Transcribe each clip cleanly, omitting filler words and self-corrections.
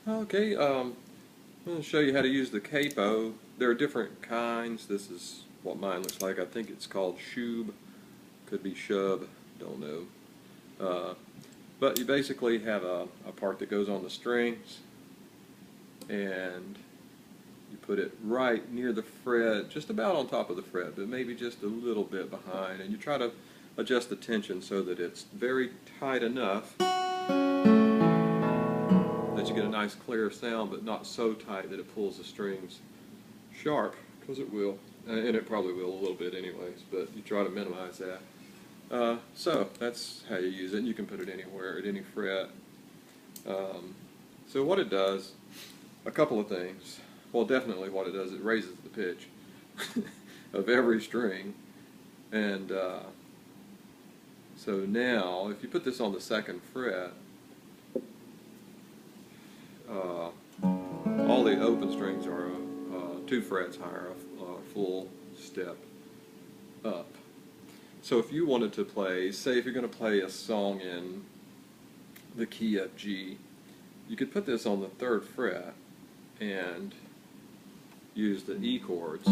Okay, I'm going to show you how to use the capo. There are different kinds. This is what mine looks like. I think it's called shub. Could be shub. Don't know. Uh, but you basically have a part that goes on the strings, and you put it right near the fret, just about on top of the fret, but maybe just a little bit behind. And you try to adjust the tension so that it's very tight enough that you get a nice clear sound, but not so tight that it pulls the strings sharp, because it will, and it probably will a little bit anyways, but you try to minimize that. So that's how you use it, and you can put it anywhere, at any fret. So what it does, a couple of things. Well, definitely what it does, it raises the pitch of every string, and so now, if you put this on the second fret, all the open strings are 2 frets higher, a full step up. So if you wanted to play, say if you're going to play a song in the key of G, you could put this on the 3rd fret and use the E chords.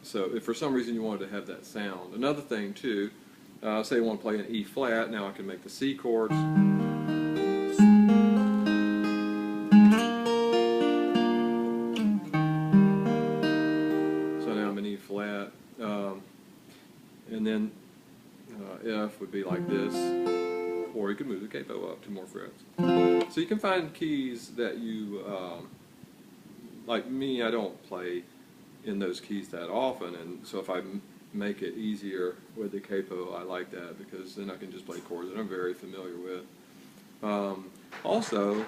So if for some reason you wanted to have that sound. Another thing too, say you want to play an E flat, now I can make the C chords. So now I'm in E flat, and then F would be like this, or you could move the capo up 2 more frets. So you can find keys that you, like me, I don't play in those keys that often, and so if I make it easier with the capo, I like that, because then I can just play chords that I'm very familiar with. Also,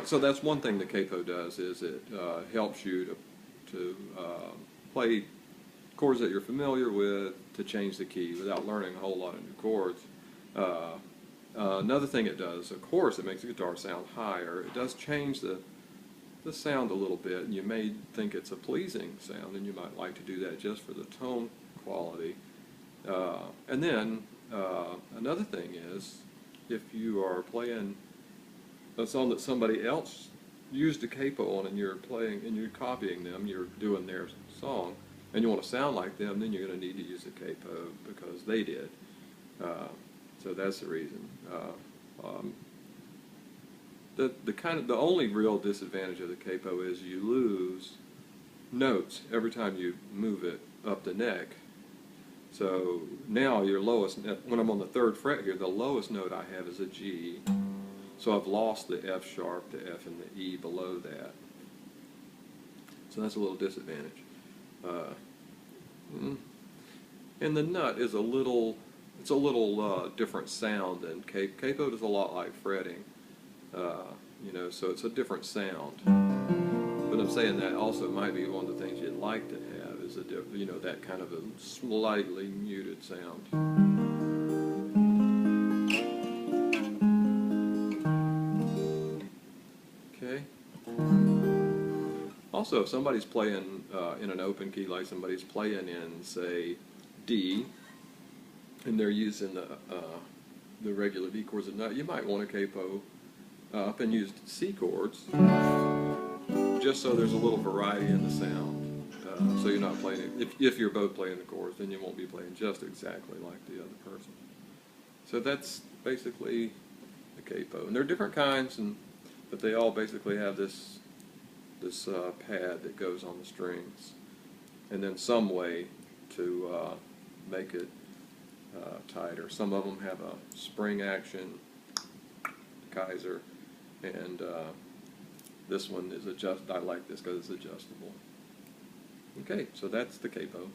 so that's one thing the capo does, is it helps you to play chords that you're familiar with, to change the key without learning a whole lot of new chords. Another thing it does, of course, it makes the guitar sound higher. It does change the sound a little bit, and you may think it's a pleasing sound, and you might like to do that just for the tone quality. And then another thing is, if you are playing a song that somebody else used a capo on, and you're playing and you're copying them, you're doing their song, and you want to sound like them, then you're going to need to use a capo because they did. So that's the reason. The only real disadvantage of the capo is you lose notes every time you move it up the neck. So now your lowest, when I'm on the 3rd fret here, the lowest note I have is a G. So I've lost the F sharp, the F, and the E below that. So that's a little disadvantage. And the nut is it's a little different sound than capo. Capo does a lot like fretting. So it's a different sound. But I'm saying that also might be one of the things you'd like to have, is that kind of a slightly muted sound. Okay. Also, if somebody's playing in an open key, like somebody's playing in, say, D, and they're using the regular D chords and nut, you might want a capo up and use C chords, just so there's a little variety in the sound. So you're not playing it, if you're both playing the chords, then you won't be playing just exactly like the other person. So that's basically the capo. And there are different kinds, but they all basically have this pad that goes on the strings, and then some way to make it tighter. Some of them have a spring action, Kaiser, and this one is I like this because it's adjustable. Okay, so that's the capo.